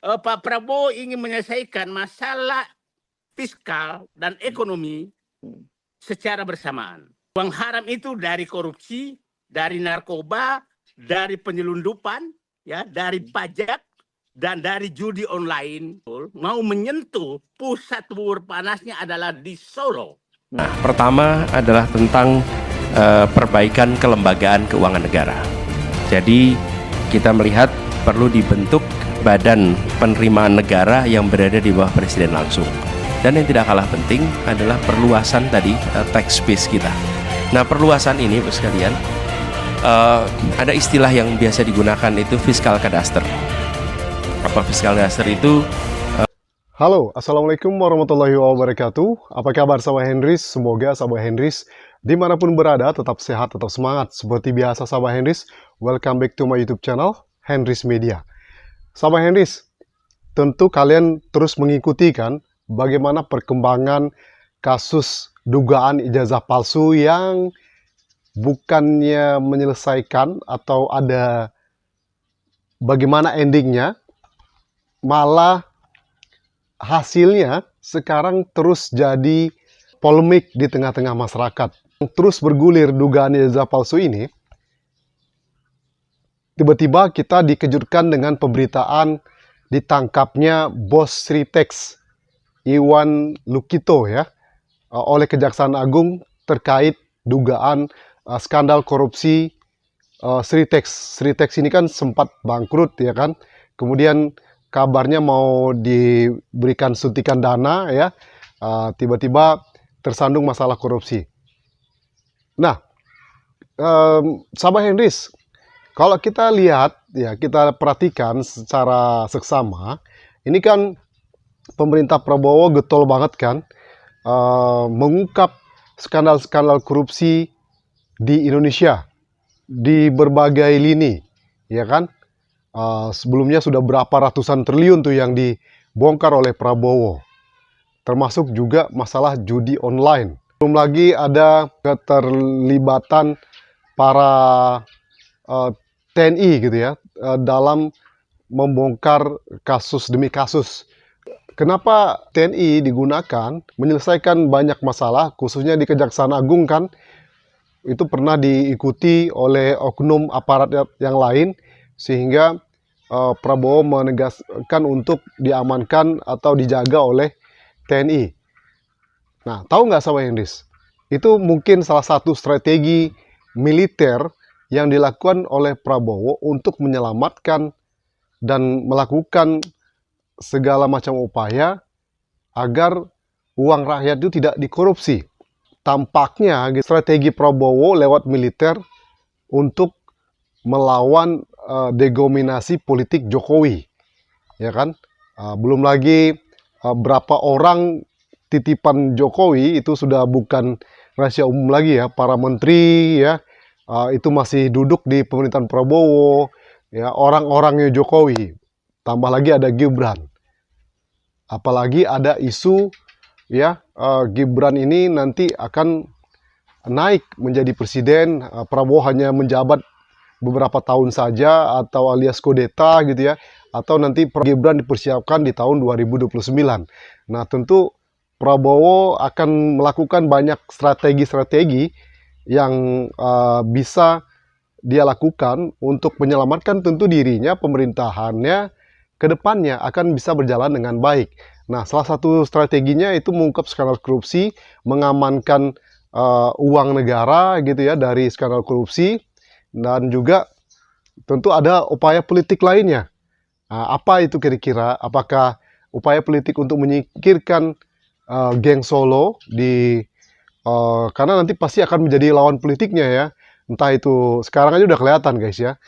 Pak Prabowo ingin menyelesaikan masalah fiskal dan ekonomi secara bersamaan. Uang haram itu dari korupsi, dari narkoba, dari penyelundupan, ya, dari pajak, dan dari judi online. Mau menyentuh pusat buur panasnya adalah di Solo. Nah, pertama adalah tentang perbaikan kelembagaan keuangan negara. Jadi kita melihat perlu dibentuk badan penerimaan negara yang berada di bawah presiden langsung. Dan yang tidak kalah penting adalah perluasan tadi tax base kita. Nah, perluasan ini Bapak sekalian, ada istilah yang biasa digunakan itu fiskal kadaster. Apa fiskal kadaster itu? Halo, Assalamualaikum warahmatullahi wabarakatuh. Apa kabar sahabat Henrys? Semoga sahabat Henrys dimanapun berada tetap sehat, tetap semangat. Seperti biasa sahabat Henrys, welcome back to my YouTube channel, Henrys Media. Sahabat Henrys, tentu kalian terus mengikuti kan bagaimana perkembangan kasus dugaan ijazah palsu yang bukannya menyelesaikan atau ada bagaimana endingnya, malah hasilnya sekarang terus jadi polemik di tengah-tengah masyarakat. Terus bergulir dugaan ijazah palsu ini. Tiba-tiba kita dikejutkan dengan pemberitaan ditangkapnya bos Sritex, Iwan Lukito ya, oleh Kejaksaan Agung terkait dugaan skandal korupsi Sritex. Sritex ini kan sempat bangkrut ya kan. Kemudian kabarnya mau diberikan suntikan dana ya, tiba-tiba tersandung masalah korupsi. Nah, sahabat Henrys, kalau kita lihat ya, kita perhatikan secara seksama, ini kan pemerintah Prabowo getol banget kan, mengungkap skandal-skandal korupsi di Indonesia di berbagai lini, ya kan? Sebelumnya sudah berapa ratusan triliun tuh yang dibongkar oleh Prabowo. Termasuk juga masalah judi online. Belum lagi ada keterlibatan para TNI gitu ya, dalam membongkar kasus demi kasus. Kenapa TNI digunakan menyelesaikan banyak masalah, khususnya di Kejaksaan Agung kan, itu pernah diikuti oleh oknum aparat yang lain, sehingga Prabowo menegaskan untuk diamankan atau dijaga oleh TNI. Nah, tahu nggak sahabat Henrys? Itu mungkin salah satu strategi militer yang dilakukan oleh Prabowo untuk menyelamatkan dan melakukan segala macam upaya agar uang rakyat itu tidak dikorupsi. Tampaknya strategi Prabowo lewat militer untuk melawan degominasi politik Jokowi, ya kan? Belum lagi berapa orang titipan Jokowi itu sudah bukan rahasia umum lagi ya, para menteri ya, itu masih duduk di pemerintahan Prabowo, ya, orang-orangnya Jokowi. Tambah lagi ada Gibran. Apalagi ada isu ya, Gibran ini nanti akan naik menjadi presiden, Prabowo hanya menjabat beberapa tahun saja atau alias kudeta gitu ya, atau nanti Gibran dipersiapkan di tahun 2029. Nah, tentu Prabowo akan melakukan banyak strategi-strategi yang bisa dia lakukan untuk menyelamatkan tentu dirinya, pemerintahannya ke depannya akan bisa berjalan dengan baik. Nah, salah satu strateginya itu mengungkap skandal korupsi, mengamankan uang negara gitu ya dari skandal korupsi. Dan juga tentu ada upaya politik lainnya. Apa itu kira-kira? Apakah upaya politik untuk menyingkirkan geng Solo karena nanti pasti akan menjadi lawan politiknya ya. Entah itu sekarang aja udah kelihatan guys ya.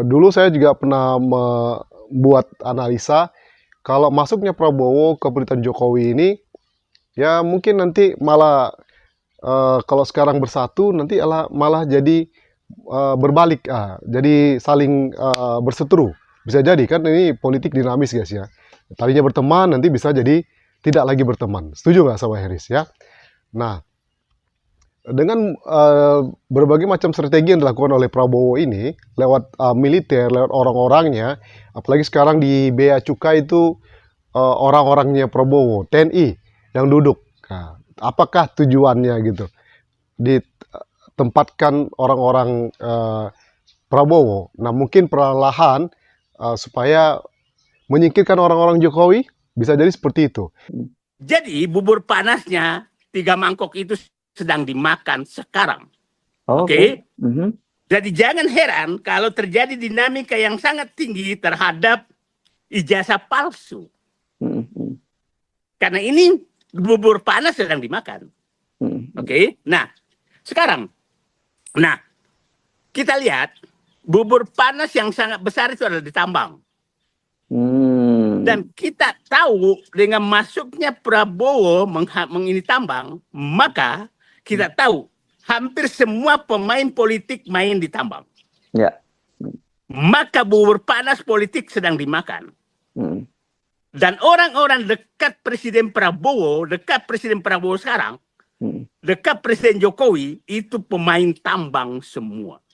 Dulu saya juga pernah membuat analisa kalau masuknya Prabowo ke pemerintahan Jokowi ini ya mungkin nanti malah kalau sekarang bersatu nanti malah jadi berbalik, jadi saling berseteru. Bisa jadi kan ini politik dinamis guys ya. Tadinya berteman nanti bisa jadi tidak lagi berteman. Setuju nggak sahabat Henrys ya? Nah, Dengan berbagai macam strategi yang dilakukan oleh Prabowo ini, lewat militer, lewat orang-orangnya, apalagi sekarang di Bea Cukai itu orang-orangnya Prabowo, TNI yang duduk. Nah, apakah tujuannya gitu? Ditempatkan orang-orang Prabowo. Nah, mungkin perlahan supaya menyingkirkan orang-orang Jokowi, bisa jadi seperti itu. Jadi bubur panasnya 3 mangkok itu sedang dimakan sekarang. Oh, Oke? Mhm. Jadi jangan heran kalau terjadi dinamika yang sangat tinggi terhadap ijazah palsu. Mhm. Karena ini bubur panas sedang dimakan. Mhm. Oke? Nah, sekarang. Nah, kita lihat bubur panas yang sangat besar itu adalah ditambang. Dan kita tahu dengan masuknya Prabowo mengini tambang, maka kita tahu hampir semua pemain politik main di tambang. Ya. Maka bubur panas politik sedang dimakan. Mhm. Dan orang-orang dekat Presiden Prabowo sekarang, Mhm. dekat Presiden Jokowi, itu pemain tambang semua.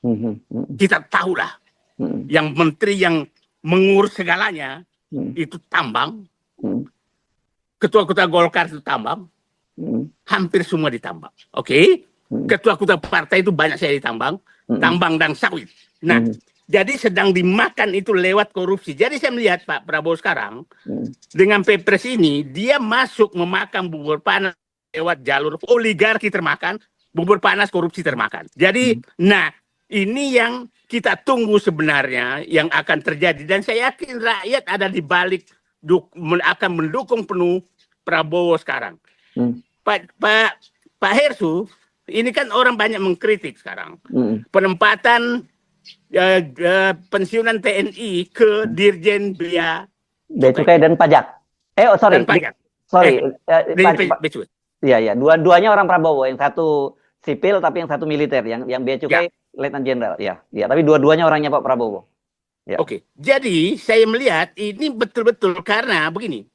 Mhm. Mhm. Kita tahulah, Mhm. yang menteri yang mengurus segalanya, Mhm. itu tambang. Mhm. Ketua-ketua Golkar itu tambang. Mhm. Hampir semua ditambang. Oke? Mhm. Ketua-ketua partai itu banyak saya ditambang. Mhm. Tambang dan sawit. Nah, Mhm. jadi sedang dimakan itu lewat korupsi. Jadi saya melihat Pak Prabowo sekarang, Mhm. dengan Pepres ini, dia masuk memakan bubur panas lewat jalur oligarki termakan, bubur panas korupsi termakan. Jadi, nah, ini yang kita tunggu sebenarnya yang akan terjadi. Dan saya yakin rakyat ada di balik akan mendukung penuh Prabowo sekarang. Mhm. Pak Hersu, ini kan orang banyak mengkritik sekarang. Mhm. Penempatan pensiunan TNI ke Dirjen Bea Cukai dan pajak. Sorry. dan pajak. Sorry. Iya, ya. Dua-duanya orang Prabowo. Yang satu sipil, tapi yang satu militer. Yang Bea Cukai, Letnan Jenderal. Ya, ya. Tapi dua-duanya orangnya Pak Prabowo. Ya. Oke. Jadi saya melihat ini betul-betul karena begini.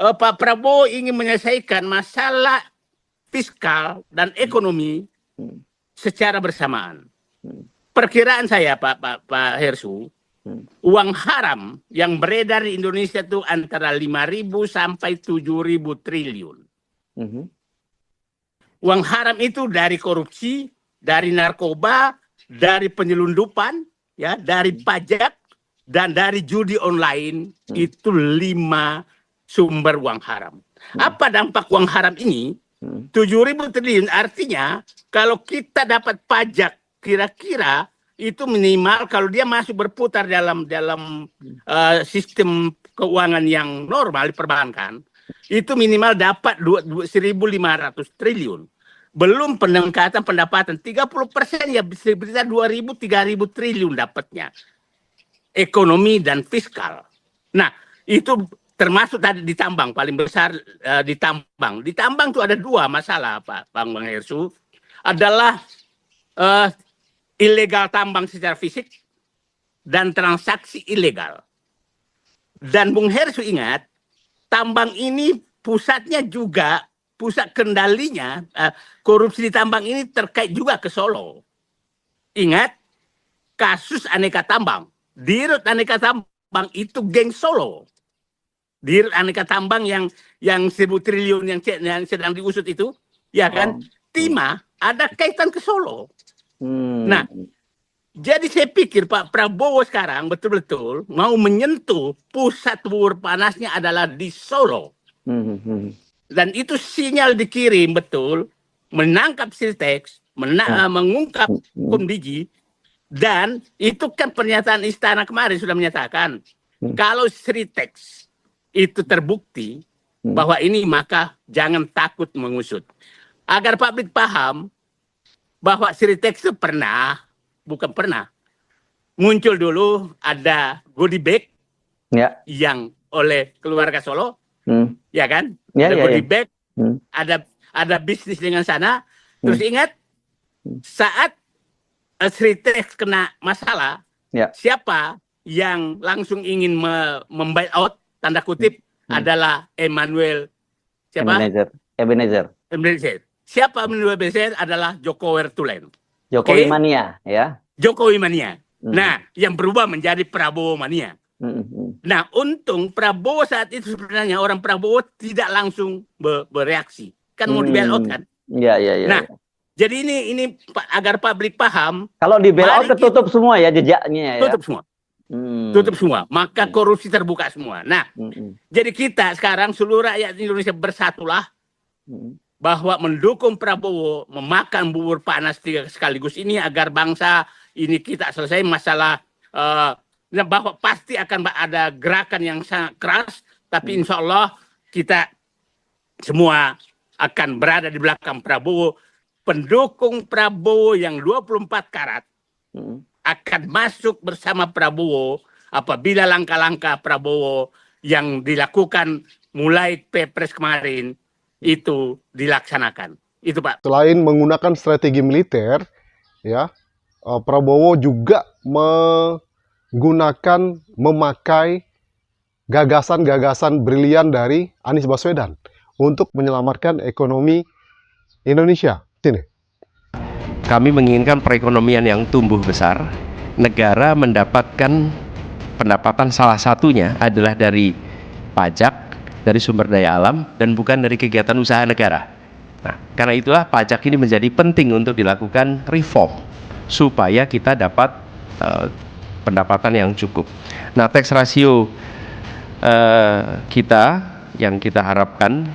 Pak Prabowo ingin menyelesaikan masalah fiskal dan ekonomi secara bersamaan. Perkiraan saya Pak Hersu, uang haram yang beredar di Indonesia itu antara 5.000 sampai 7.000 triliun. Uang haram itu dari korupsi, dari narkoba, dari penyelundupan, ya, dari pajak, dan dari judi online. Itu 5 sumber uang haram. Apa dampak uang haram ini? 7.000 triliun artinya kalau kita dapat pajak kira-kira itu minimal kalau dia masuk berputar dalam sistem keuangan yang normal di perbankan, itu minimal dapat 1.500 triliun. Belum peningkatan pendapatan 30% ya bisa 2.000-3.000 triliun dapatnya. Ekonomi dan fiskal. Nah, itu termasuk tadi ditambang, paling besar ditambang. Ditambang itu ada 2 masalah Pak Bang Hersu. Adalah ilegal tambang secara fisik dan transaksi ilegal. Dan Bung Hersu ingat, tambang ini pusatnya juga, pusat kendalinya, korupsi di tambang ini terkait juga ke Solo. Ingat, kasus Aneka Tambang. Dirut Aneka Tambang itu geng Solo. Dirut Aneka Tambang yang 1.000 triliun yang sedang diusut itu, ya kan, timah ada kaitan ke Solo. Nah, jadi saya pikir Pak Prabowo sekarang betul-betul mau menyentuh pusat bubur panasnya adalah di Solo. Dan itu sinyal dikirim betul, menangkap Siltex, mengungkap Kondigi, dan itu kan pernyataan istana kemarin sudah menyatakan, kalau Siltex itu terbukti bahwa ini maka jangan takut mengusut. Agar publik paham bahwa Siltex itu muncul dulu ada goodie bag yang oleh keluarga Solo, ya kan? Ada goodie bag, ada bisnis dengan sana. Terus ingat, saat Siltex kena masalah, siapa yang langsung ingin membuyout tanda kutip adalah Ebenezer. siapa menurut BCN adalah Jokowi Tulen. Jokowi Oke? mania, ya. Jokowi mania. Hmm. Nah, yang berubah menjadi Prabowo mania. Nah, untung Prabowo saat itu sebenarnya orang Prabowo tidak langsung bereaksi. Kan mau di bailout kan? Iya. Nah, jadi ini agar publik paham. Kalau di bailout ketutup semua ya jejaknya ya. Tutup semua. Tutup semua. Maka korupsi terbuka semua. Nah, jadi kita sekarang seluruh rakyat Indonesia bersatulah bahwa mendukung Prabowo memakan bubur panas 3 sekaligus ini agar bangsa ini kita selesai masalah bahwa pasti akan ada gerakan yang sangat keras, tapi insya Allah kita semua akan berada di belakang Prabowo. Pendukung Prabowo yang 24 karat akan masuk bersama Prabowo apabila langkah-langkah Prabowo yang dilakukan mulai Pilpres kemarin itu dilaksanakan. Itu Pak. Selain menggunakan strategi militer, ya, Prabowo juga memakai gagasan-gagasan brilian dari Anies Baswedan untuk menyelamatkan ekonomi Indonesia. Sini. Kami menginginkan perekonomian yang tumbuh besar. Negara mendapatkan pendapatan salah satunya adalah dari pajak, dari sumber daya alam, dan bukan dari kegiatan usaha negara. Nah, karena itulah pajak ini menjadi penting untuk dilakukan reform supaya kita dapat pendapatan yang cukup. Nah, tax ratio kita yang kita harapkan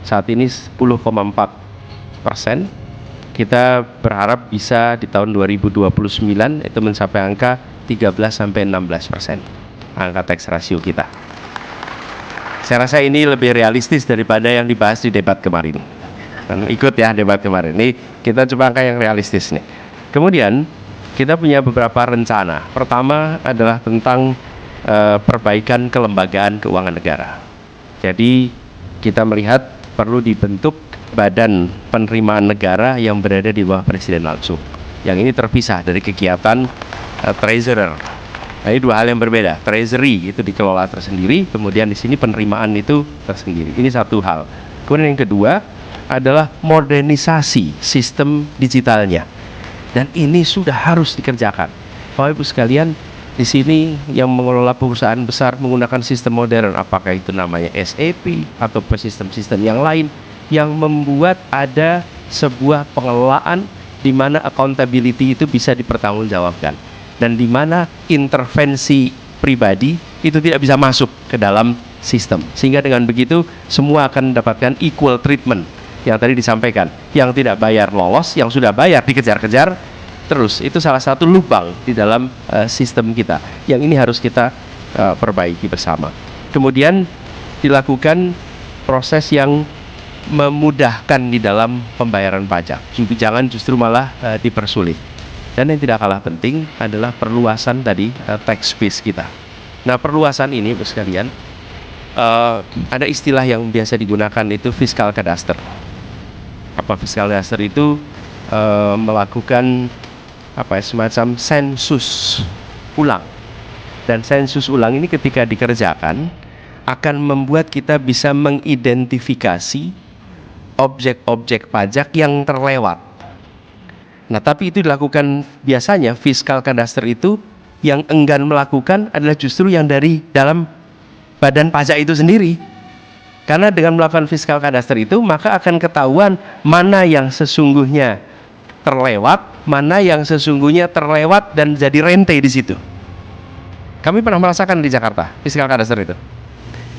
saat ini 10,4%. Kita berharap bisa di tahun 2029 itu mencapai angka 13-16% angka tax ratio kita. Saya rasa ini lebih realistis daripada yang dibahas di debat kemarin. Ikut ya debat kemarin. Ini kita coba angka yang realistis nih. Kemudian kita punya beberapa rencana. Pertama adalah tentang perbaikan kelembagaan keuangan negara. Jadi kita melihat perlu dibentuk badan penerimaan negara yang berada di bawah presiden langsung. Yang ini terpisah dari kegiatan treasurer. Nah, ini dua hal yang berbeda. Treasury itu dikelola tersendiri, kemudian di sini penerimaan itu tersendiri. Ini satu hal. Kemudian yang kedua adalah modernisasi sistem digitalnya. Dan ini sudah harus dikerjakan. Bapak Ibu sekalian, di sini yang mengelola perusahaan besar menggunakan sistem modern, apakah itu namanya SAP atau sistem-sistem yang lain, yang membuat ada sebuah pengelolaan di mana accountability itu bisa dipertanggungjawabkan dan di mana intervensi pribadi itu tidak bisa masuk ke dalam sistem, sehingga dengan begitu semua akan mendapatkan equal treatment yang tadi disampaikan. Yang tidak bayar lolos, yang sudah bayar dikejar-kejar terus. Itu salah satu lubang di dalam sistem kita yang ini harus kita perbaiki bersama. Kemudian dilakukan proses yang memudahkan di dalam pembayaran pajak, jangan justru malah dipersulit. Dan yang tidak kalah penting adalah perluasan tadi tax base kita. Nah, perluasan ini sekalian ada istilah yang biasa digunakan, itu fiscal cadastre. Apa fiscal cadastre itu? Melakukan semacam sensus ulang. Dan sensus ulang ini ketika dikerjakan akan membuat kita bisa mengidentifikasi objek-objek pajak yang terlewat. Nah, tapi itu dilakukan biasanya fiskal cadastre itu yang enggan melakukan adalah justru yang dari dalam badan pajak itu sendiri. Karena dengan melakukan fiskal cadastre itu maka akan ketahuan mana yang sesungguhnya terlewat, mana yang sesungguhnya terlewat dan jadi rente di situ. Kami pernah merasakan di Jakarta fiskal cadastre itu.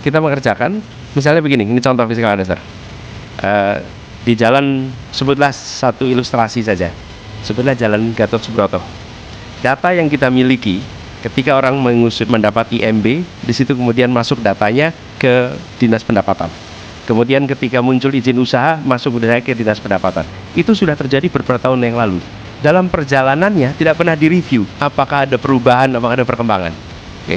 Kita mengerjakan, misalnya begini, ini contoh fiskal cadastre. Di jalan, sebutlah satu ilustrasi saja, sebutlah jalan Gatot Subroto. Data yang kita miliki ketika orang mendapat IMB, di situ kemudian masuk datanya ke Dinas Pendapatan. Kemudian ketika muncul izin usaha, masuk ke Dinas Pendapatan. Itu sudah terjadi beberapa tahun yang lalu. Dalam perjalanannya tidak pernah direview apakah ada perubahan, apakah ada perkembangan. Oke?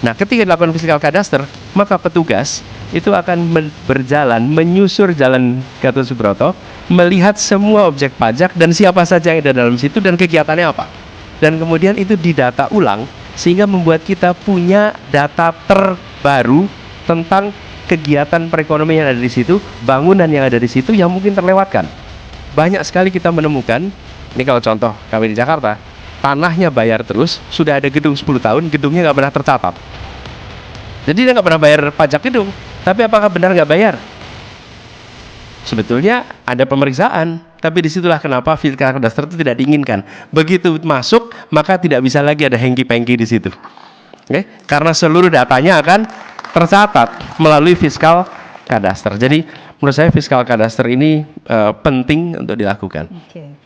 Nah, ketika dilakukan fiskal cadastre, maka petugas itu akan berjalan, menyusur jalan Gatot Subroto, melihat semua objek pajak dan siapa saja yang ada dalam situ dan kegiatannya apa. Dan kemudian itu didata ulang, sehingga membuat kita punya data terbaru tentang kegiatan perekonomian yang ada di situ, bangunan yang ada di situ yang mungkin terlewatkan. banyak sekali kita menemukan, ini kalau contoh kami di Jakarta, tanahnya bayar terus, sudah ada gedung 10 tahun, gedungnya nggak pernah tercatat. Jadi dia nggak pernah bayar pajak gedung, tapi apakah benar nggak bayar? Sebetulnya ada pemeriksaan, tapi disitulah kenapa fiskal kadaster itu tidak diinginkan. Begitu masuk, maka tidak bisa lagi ada hengki-pengki di situ. Oke? Karena seluruh datanya akan tercatat melalui fiskal kadaster. Jadi menurut saya fiskal kadaster ini penting untuk dilakukan.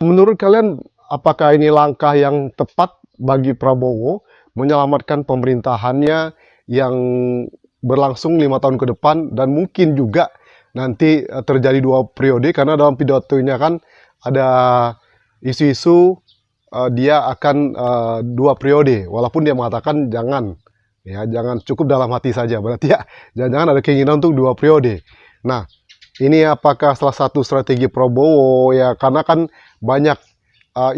Menurut kalian, apakah ini langkah yang tepat bagi Prabowo menyelamatkan pemerintahannya yang berlangsung 5 tahun ke depan dan mungkin juga nanti terjadi 2 periode, karena dalam pidatonya kan ada isu-isu dia akan 2 periode, walaupun dia mengatakan jangan cukup dalam hati saja, berarti ya jangan-jangan ada keinginan untuk 2 periode. Nah, ini apakah salah satu strategi Prabowo ya, karena kan banyak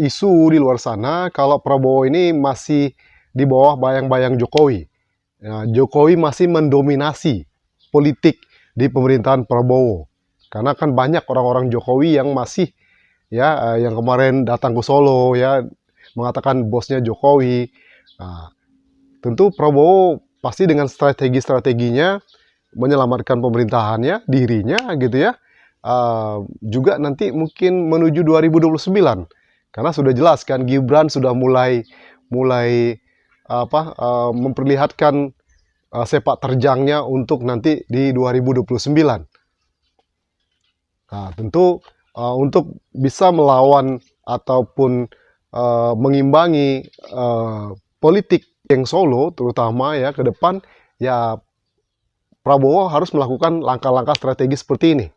isu di luar sana kalau Prabowo ini masih di bawah bayang-bayang Jokowi. Ya, Jokowi masih mendominasi politik di pemerintahan Prabowo. Karena kan banyak orang-orang Jokowi yang masih ya yang kemarin datang ke Solo ya mengatakan bosnya Jokowi. Nah, tentu Prabowo pasti dengan strategi-strateginya menyelamatkan pemerintahannya, dirinya gitu ya. Juga nanti mungkin menuju 2029. Karena sudah jelas kan Gibran sudah mulai memperlihatkan sepak terjangnya untuk nanti di 2029. Nah, tentu untuk bisa melawan ataupun mengimbangi politik yang Solo terutama ya ke depan, ya Prabowo harus melakukan langkah-langkah strategi seperti ini.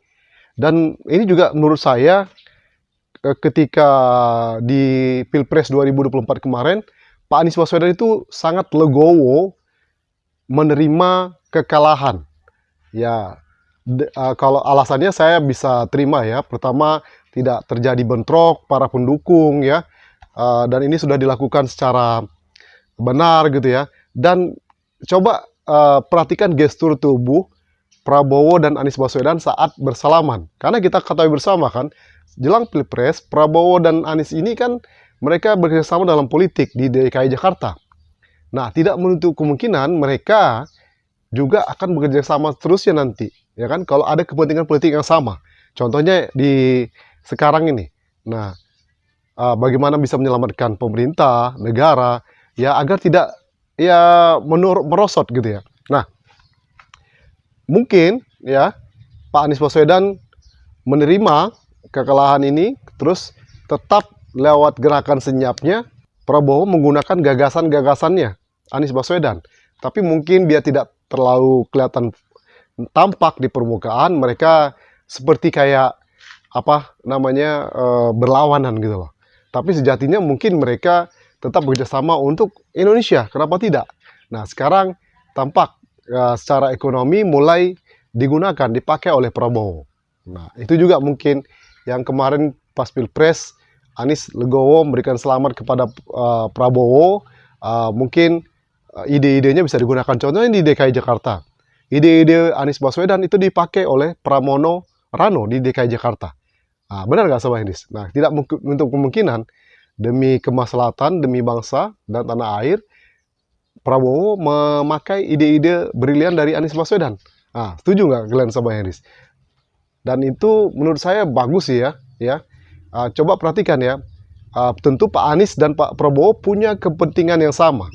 Dan ini juga menurut saya ketika di Pilpres 2024 kemarin, Pak Anies Baswedan itu sangat legowo menerima kekalahan. Ya, kalau alasannya saya bisa terima ya. Pertama, tidak terjadi bentrok para pendukung ya. Dan ini sudah dilakukan secara benar gitu ya. Dan coba perhatikan gestur tubuh Prabowo dan Anies Baswedan saat bersalaman. Karena kita ketahui bersama kan, jelang Pilpres, Prabowo dan Anies ini kan mereka bekerjasama dalam politik di DKI Jakarta. Nah, tidak menutup kemungkinan mereka juga akan bekerja sama terusnya nanti, ya kan? Kalau ada kepentingan politik yang sama. Contohnya di sekarang ini. Nah, bagaimana bisa menyelamatkan pemerintah, negara, ya agar tidak ya merosot gitu ya. Nah, mungkin ya Pak Anies Baswedan menerima kekalahan ini, terus tetap lewat gerakan senyapnya Prabowo menggunakan gagasan-gagasannya Anies Baswedan. Tapi mungkin dia tidak terlalu kelihatan tampak di permukaan, mereka seperti kayak berlawanan gitu loh. Tapi sejatinya mungkin mereka tetap bekerjasama untuk Indonesia, kenapa tidak? Nah, sekarang tampak secara ekonomi mulai digunakan, dipakai oleh Prabowo. Nah, itu juga mungkin yang kemarin pas Pilpres Anies legowo memberikan selamat kepada Prabowo, mungkin ide-idenya bisa digunakan. Contohnya di DKI Jakarta, ide-ide Anies Baswedan itu dipakai oleh Pramono Rano di DKI Jakarta. Nah, benar nggak Sobat Hendis? Nah, tidak untuk kemungkinan demi kemaslahatan, demi bangsa dan tanah air, Prabowo memakai ide-ide brilian dari Anies Baswedan. Nah, setuju nggak kalian Sobat Hendis? Dan itu menurut saya bagus sih ya. Coba perhatikan ya, tentu Pak Anies dan Pak Prabowo punya kepentingan yang sama.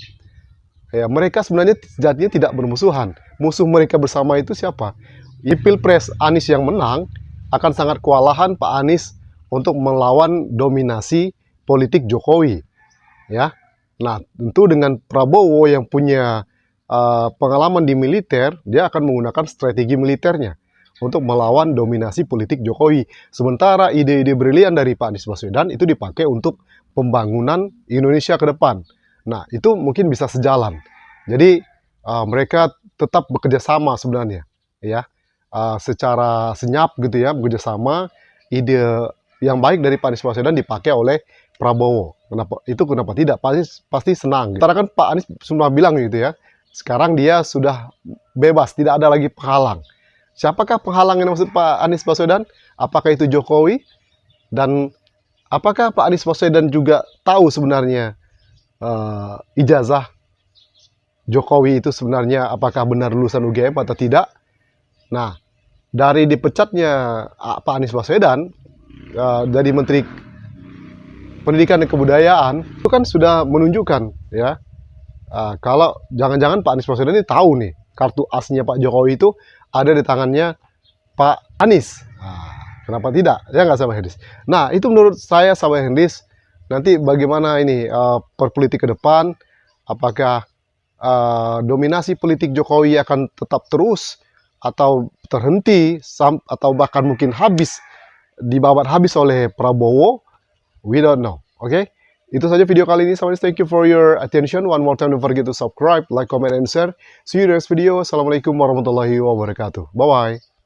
Ya, mereka sebenarnya sejatinya tidak bermusuhan. Musuh mereka bersama itu siapa? Di Pilpres Anies yang menang, akan sangat kewalahan Pak Anies untuk melawan dominasi politik Jokowi. Ya, nah tentu dengan Prabowo yang punya pengalaman di militer, dia akan menggunakan strategi militernya untuk melawan dominasi politik Jokowi. Sementara ide-ide brilian dari Pak Anies Baswedan itu dipakai untuk pembangunan Indonesia ke depan. Nah, itu mungkin bisa sejalan. Jadi, mereka tetap bekerja sama sebenarnya. Ya, secara senyap gitu ya, bekerja sama. Ide yang baik dari Pak Anies Baswedan dipakai oleh Prabowo. Kenapa tidak? Pasti senang. Karena kan Pak Anies sudah bilang gitu ya, sekarang dia sudah bebas, tidak ada lagi penghalang. Siapakah penghalang yang maksud Pak Anies Baswedan? Apakah itu Jokowi? Dan apakah Pak Anies Baswedan juga tahu sebenarnya ijazah Jokowi itu sebenarnya apakah benar lulusan UGM atau tidak? Nah, dari dipecatnya Pak Anies Baswedan jadi Menteri Pendidikan dan Kebudayaan itu kan sudah menunjukkan ya kalau jangan-jangan Pak Anies Baswedan ini tahu nih kartu asnya Pak Jokowi itu ada di tangannya Pak Anies. Kenapa tidak? Ya nggak sama Hendis. Nah, itu menurut saya sama Hendis. Nanti bagaimana ini perpolitik ke depan? Apakah dominasi politik Jokowi akan tetap terus atau terhenti atau bahkan mungkin dibabat habis oleh Prabowo? We don't know. Oke? Itu saja video kali ini. Thank you for your attention. One more time, don't forget to subscribe, like, comment, and share. See you in the next video. Assalamualaikum warahmatullahi wabarakatuh. Bye-bye.